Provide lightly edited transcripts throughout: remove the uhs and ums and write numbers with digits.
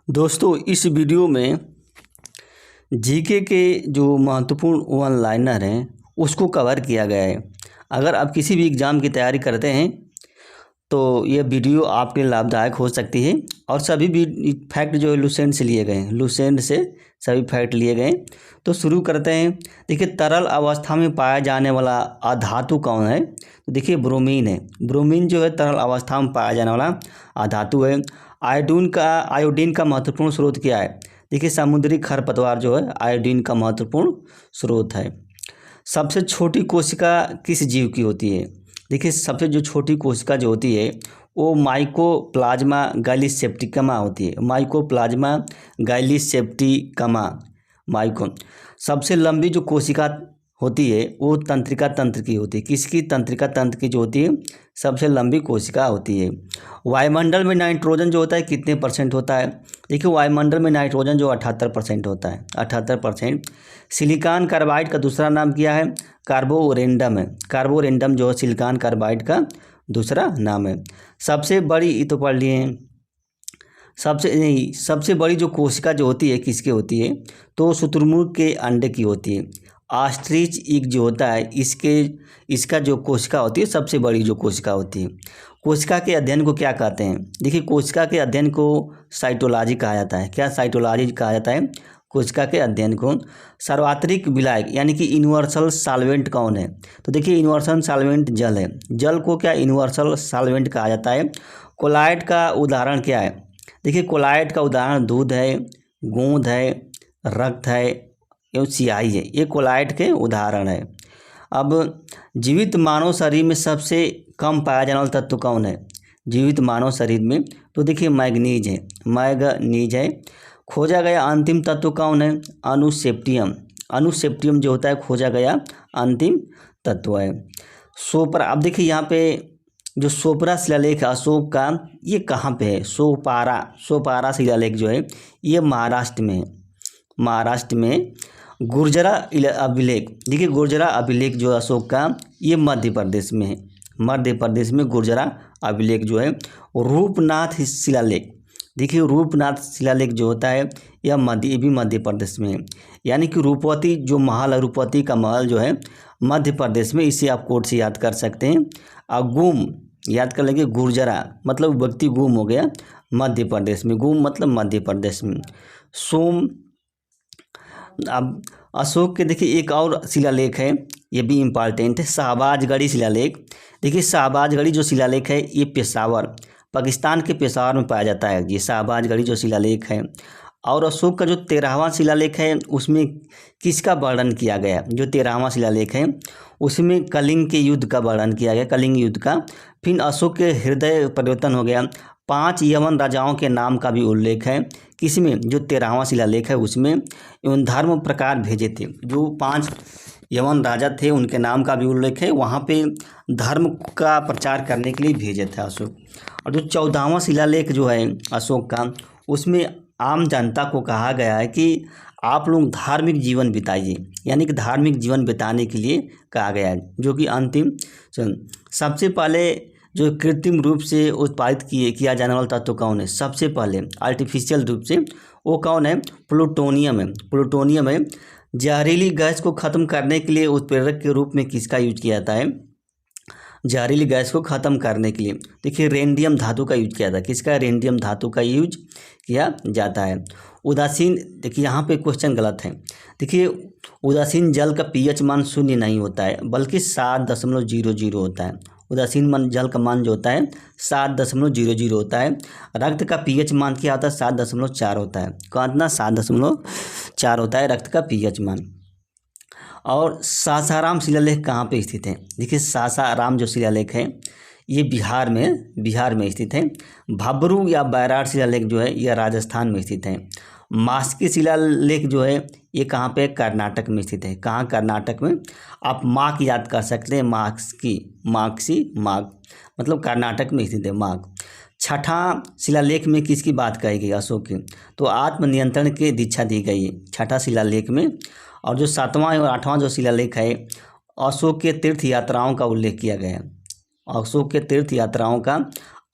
दोस्तों इस वीडियो में जीके के जो महत्वपूर्ण वन लाइनर हैं उसको कवर किया गया है। अगर आप किसी भी एग्ज़ाम की तैयारी करते हैं तो यह वीडियो आपके लिए लाभदायक हो सकती है। और सभी भी फैक्ट जो है लुसेंट से लिए गए हैं, लुसेंट से सभी फैक्ट लिए गए। तो शुरू करते हैं। देखिए, तरल अवस्था में पाया जाने वाला अधातु कौन है? तो देखिए, ब्रोमीन है। ब्रोमीन जो है तरल अवस्था में पाया जाने वाला अधातु है। आयोडीन का महत्वपूर्ण स्रोत क्या है? देखिए, समुद्री खरपतवार जो है आयोडीन का महत्वपूर्ण स्रोत है। सबसे छोटी कोशिका किस जीव की होती है? देखिए, सबसे जो छोटी कोशिका जो होती है वो माइकोप्लाज्मा गैलीसेप्टिकमा होती है। Mycoplasma gallisepticum myco. सबसे लंबी जो कोशिका होती है वो तंत्रिका तंत्र की होती है। किसकी? तंत्रिका तंत्र की जो होती है सबसे लंबी कोशिका होती है। वायुमंडल में नाइट्रोजन जो होता है कितने % होता है? देखिए, वायुमंडल में नाइट्रोजन जो 78% होता है, 78%। सिलिकॉन कार्बाइड का दूसरा नाम क्या है? कार्बोरेंडम है। कार्बोरेंडम जो है सिलिकॉन कार्बाइड का दूसरा नाम है। सबसे बड़ी, ये तो पढ़ लिए हैं। सबसे बड़ी जो कोशिका जो होती है किसकी होती है? तो शुतुरमुर्ग के अंडे की होती है। ऑस्ट्रिच एग जो होता है इसका जो कोशिका होती है सबसे बड़ी जो कोशिका होती है। कोशिका के अध्ययन को क्या कहते हैं? देखिए, कोशिका के अध्ययन को साइटोलॉजी कहा जाता है। क्या साइटोलॉजी कहा जाता है? कोशिका के अध्ययन को। सार्वत्रिक विलायक यानी कि यूनिवर्सल सॉल्वेंट कौन है? तो देखिए, यूनिवर्सल सॉल्वेंट जल है। जल को क्या यूनिवर्सल सॉल्वेंट कहा जाता है। कोलाइड का उदाहरण क्या है? देखिए, कोलाइड का उदाहरण दूध है, गोंद है, रक्त है एवं सियाही है। ये कोलाइड के उदाहरण है। अब जीवित मानव शरीर में सबसे कम पाया जाने वाला तत्व कौन है? जीवित मानव शरीर में तो देखिए मैग्नीज है, मैग्नीज है। खोजा गया अंतिम तत्व कौन है? अनुसेप्टियम। अनुसेप्टियम जो होता है खोजा गया अंतिम तत्व है। सोपरा, अब देखिए यहाँ पे जो सोपरा शिलालेख अशोक का, ये कहाँ पे है? सोपारा शिलालेख जो है ये महाराष्ट्र में है। महाराष्ट्र में गुर्जरा अभिलेख, देखिए गुर्जरा अभिलेख जो अशोक का ये मध्य प्रदेश में है। मध्य प्रदेश में गुर्जरा अभिलेख जो है। रूपनाथ शिलालेख, देखिए रूपनाथ शिलालेख जो होता है ये भी मध्य प्रदेश में है। यानी कि रूपवती जो महल है, रूपवती का महल जो है मध्य प्रदेश में, इसे आप कोड से याद कर सकते हैं। और गुम याद कर लेंगे, गुर्जरा मतलब व्यक्ति गुम हो गया मध्य प्रदेश में। गुम मतलब मध्य प्रदेश में। सोम, अब अशोक के देखिए एक और शिलालेख है, ये भी इम्पॉर्टेंट है, शाहबाजगढ़ी शिलालेख। देखिए, शाहबाजगढ़ी जो शिलालेख है ये पेशावर, पाकिस्तान के पेशावर में पाया जाता है ये शाहबाजगढ़ी जो शिलालेख है। और अशोक का जो 13वां शिलालेख है उसमें किसका वर्णन किया गया? जो 13वां शिलालेख है उसमें कलिंग के युद्ध का वर्णन किया गया, कलिंग युद्ध का। फिर अशोक के हृदय परिवर्तन हो गया। 5 यवन राजाओं के नाम का भी उल्लेख है। किसमें? जो 13वां शिलालेख है उसमें। एवं धर्म प्रकार भेजे थे, जो 5 यवन राजा थे उनके नाम का भी उल्लेख है। वहाँ पे धर्म का प्रचार करने के लिए भेजे थे अशोक। और जो 14वां शिलालेख जो है अशोक का, उसमें आम जनता को कहा गया है कि आप लोग धार्मिक जीवन बिताइए, यानी कि धार्मिक जीवन बिताने के लिए कहा गया है। जो कि अंतिम सबसे पहले जो कृत्रिम रूप से उत्पादित किया जाने वाला तत्व कौन है? सबसे पहले आर्टिफिशियल रूप से वो कौन है? प्लूटोनियम है। प्लूटोनियम है। जहरीली गैस को ख़त्म करने के लिए उत्प्रेरक के रूप में किसका यूज किया जाता है? जहरीली गैस को ख़त्म करने के लिए देखिए रेडियम धातु का यूज किया जाता है। किसका? रेडियम धातु का यूज किया जाता है। उदासीन, देखिए यहाँ पे क्वेश्चन गलत है। देखिए, उदासीन जल का pH मान 0 नहीं होता है बल्कि 7.00 होता है। उदासीन जल का मान जो होता है 7.00 होता है। रक्त का pH मान क्या होता है? 7.4 होता है। कितना? 7.4 होता है रक्त का pH मान। और सासाराम शिलालेख कहाँ पे स्थित है? देखिए, सासाराम जो शिलालेख है ये बिहार में स्थित है। भब्रू या बैराट शिलालेख जो है यह राजस्थान में स्थित है। मास्की शिलालेख जो है ये कहाँ पे? कर्नाटक में स्थित है। कहाँ? कर्नाटक में। आप मार्क याद कर सकते हैं, मार्क मतलब कर्नाटक में स्थित है मार्क। छठा शिलालेख में किसकी बात कही गई? अशोक की। तो आत्मनियंत्रण की दीक्षा दी गई है छठा शिलालेख में। और जो 7वां और 8वां जो शिलालेख है अशोक के तीर्थ यात्राओं का उल्लेख किया गया है। अशोक के तीर्थ यात्राओं का।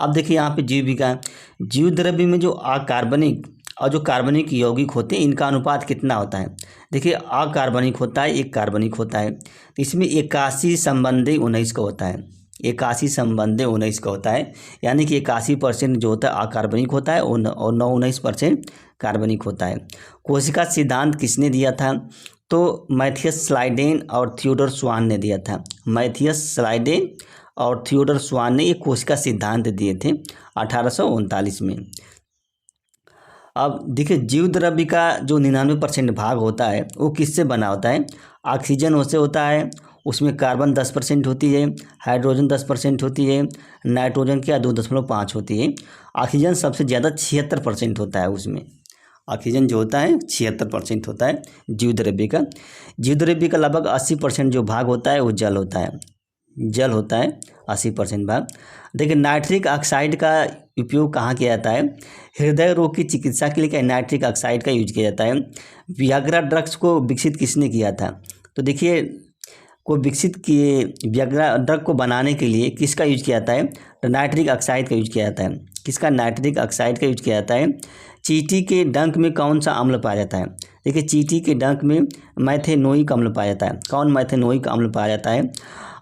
अब देखिए यहाँ पे जीविका, जीव द्रव्य में जो अकार्बनिक और जो कार्बनिक यौगिक होते हैं इनका अनुपात कितना होता है। देखिए अकार्बनिक होता है, एक कार्बनिक होता है, तो इसमें 81/19 का होता है, 81/19 का होता है, यानी कि 81% जो होता है अकार्बनिक होता है और 19% कार्बनिक होता है। कोशिका सिद्धांत किसने दिया था, तो मैथियस स्लाइडेन और थियोडोर स्वान ने दिया था। मैथियस स्लाइडेन और थियोडोर स्वान ने ये कोशिका सिद्धांत दिए थे 1839 में। अब देखिए जीव द्रव्य का जो 99% भाग होता है वो किससे बना होता है, ऑक्सीजन से होता है, उसमें कार्बन 10% होती है, हाइड्रोजन 10% होती है, नाइट्रोजन क्या 2.5 होती है। ऑक्सीजन सबसे ज़्यादा 76% होता है, उसमें ऑक्सीजन जो होता है 76% होता है जीव द्रव्य का। जीव द्रव्य का लगभग 80% जो भाग होता है वो जल होता है, जल होता है 80% भाग। देखिए नाइट्रिक ऑक्साइड का उपयोग कहाँ किया जाता है, हृदय रोग की चिकित्सा के लिए क्या नाइट्रिक ऑक्साइड का यूज किया जाता है। वियाग्रा ड्रग्स को विकसित किसने किया था, तो देखिए को विकसित किए वियाग्रा ड्रग को बनाने के लिए किसका यूज किया जाता है, तो नाइट्रिक ऑक्साइड का यूज किया जाता है। किसका, नाइट्रिक ऑक्साइड का यूज किया जाता है। चींटी के डंक में कौन सा अम्ल पाया जाता है, देखिए चींटी के डंक में मैथेनोइक अम्ल पाया जाता है। कौन मैथेनोइक अम्ल पाया जाता है।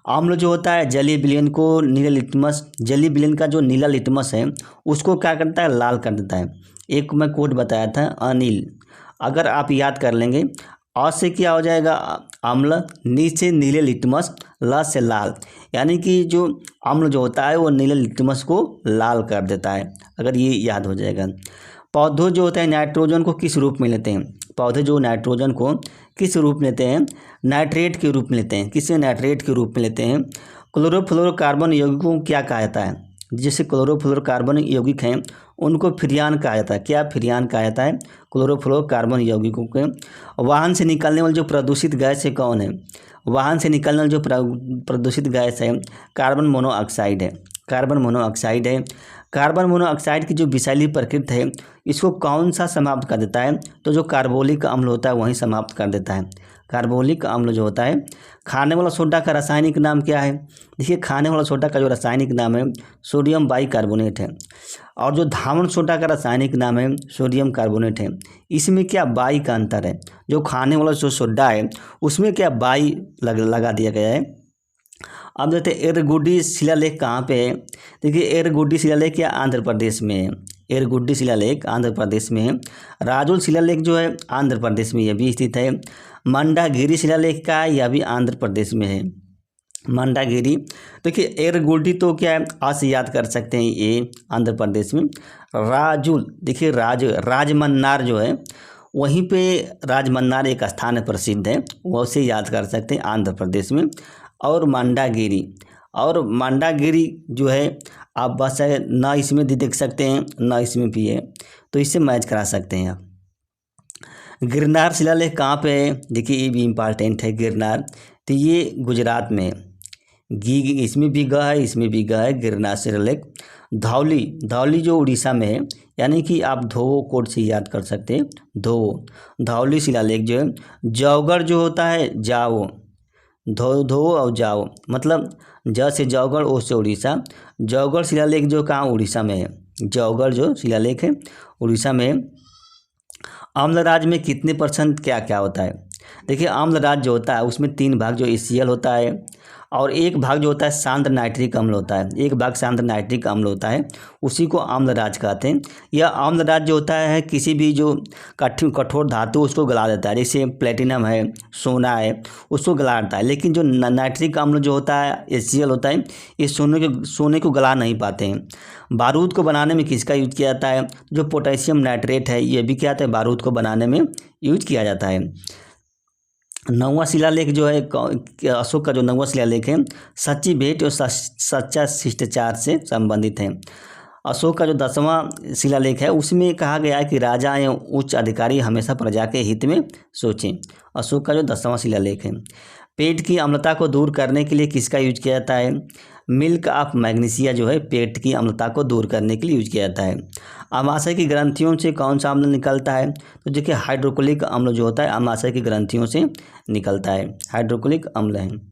अम्ल जो होता है जलीय विलयन को नीला लिटमस, जलीय विलयन का जो नीला लिटमस है उसको क्या करता है, लाल कर देता है। एक मैं कोड बताया था अनिल, अगर आप याद कर लेंगे, अ से क्या हो जाएगा अम्ल, नी से नीले लिटमस, ल से लाल, यानी कि जो अम्ल जो होता है वो नीले लिटमस को लाल कर देता है, अगर ये याद हो जाएगा। पौधों जो होते हैं नाइट्रोजन को किस रूप में लेते हैं, पौधे जो नाइट्रोजन को किस रूप में लेते हैं, नाइट्रेट के रूप में लेते हैं। किसे, नाइट्रेट के रूप में लेते हैं। क्लोरोफ्लोरोकार्बन यौगिकों को क्या कहा जाता है, जैसे क्लोरोफ्लोरोकार्बन यौगिक हैं उनको फिरियान कहा जाता है। क्या, फिरियान कहा जाता है क्लोरोफ्लोरोकार्बन यौगिकों के। वाहन से निकलने वाली जो प्रदूषित गैस है कौन है, वाहन से निकलने वाली जो प्रदूषित गैस है कार्बन मोनोऑक्साइड है, कार्बन मोनोऑक्साइड है। कार्बन मोनोऑक्साइड की जो विषैली प्रकृति है इसको कौन सा समाप्त कर देता है, तो जो कार्बोलिक अम्ल होता है वही समाप्त कर देता है। कार्बोलिक अम्ल जो होता है। खाने वाला सोडा का रासायनिक नाम क्या है, देखिए खाने वाला सोडा का जो रासायनिक नाम है सोडियम बाइकार्बोनेट है, और जो धावन सोडा का रासायनिक नाम है सोडियम कार्बोनेट है। इसमें क्या बाई का अंतर है, जो खाने वाला जो सोडा है उसमें क्या बाई लगा दिया गया है। अब देखते हैं एरगुड्डी शिलालेख कहाँ पे है, देखिए एरगुड्डी शिलालेख क्या आंध्र प्रदेश में है, एरगुड्डी शिलालेख आंध्र प्रदेश में है। राजुल शिलालेख जो है आंध्र प्रदेश में यह भी स्थित है। मंडागिरी शिलालेख का यह भी आंध्र प्रदेश में है, मंडागिरी। देखिए एरगुड्डी तो क्या है आज से याद कर सकते हैं, ये आंध्र प्रदेश में। राजुल देखिए राजमन्नार जो है वहीं पे राजमन्नार एक स्थान प्रसिद्ध है, वो से याद कर सकते हैं आंध्र प्रदेश में। और मंडागिरी जो है आप बस ना इसमें देख सकते हैं ना इसमें भी है, तो इससे मैच करा सकते हैं आप। गिरनार शिलालेख कहाँ पे है, देखिए ये भी इम्पॉर्टेंट है गिरनार, तो ये गुजरात में है। इसमें भी ग है, इसमें भी ग है, गिरनार शिलालेख। धौली जो उड़ीसा में है, यानी कि आप धोवो कोड से याद कर सकते हैं, धौली शिलालेख जो है। जौगढ़ जो होता है जाओ, धो और जाओ, मतलब ज से जौगढ़, ओ से उड़ीसा। जौगढ़ शिलालेख जो कहाँ उड़ीसा में है, जौगढ़ जो शिलालेख है उड़ीसा में है। अम्लराज में कितने % क्या क्या होता है, देखिए अम्लराज जो होता है उसमें 3 भाग जो HCl होता है, और 1 भाग जो होता है शांत नाइट्रिक अम्ल होता है, 1 भाग शांत नाइट्रिक अम्ल होता है, उसी को अम्लराज कहते हैं। यह अम्लराज जो होता है किसी भी जो कठोर धातु उसको गला देता है, जैसे प्लेटिनम है, सोना है, उसको गला देता है। लेकिन जो नाइट्रिक अम्ल जो होता है HCl होता है, ये सोने को गला नहीं पाते हैं। बारूद को बनाने में किसका यूज किया जाता है, जो पोटेशियम नाइट्रेट है ये भी क्या आता है बारूद को बनाने में यूज किया जाता है। 9वां शिलालेख जो है अशोक का जो 9वां शिलालेख है सच्ची भेंट और सच्चा शिष्टाचार से संबंधित है। अशोक का जो 10वां शिलालेख है उसमें कहा गया है कि राजा एवं उच्च अधिकारी हमेशा प्रजा के हित में सोचें। अशोक का जो 10वां शिलालेख है। पेट की अम्लता को दूर करने के लिए किसका यूज किया जाता है, मिल्क ऑफ मैग्नीशिया जो है पेट की अम्लता को दूर करने के लिए यूज किया जाता है। अमाशय की ग्रंथियों से कौन सा अम्ल निकलता है, तो देखिए हाइड्रोक्लोरिक अम्ल जो होता है अमाशय की ग्रंथियों से निकलता है, हाइड्रोक्लोरिक अम्ल है।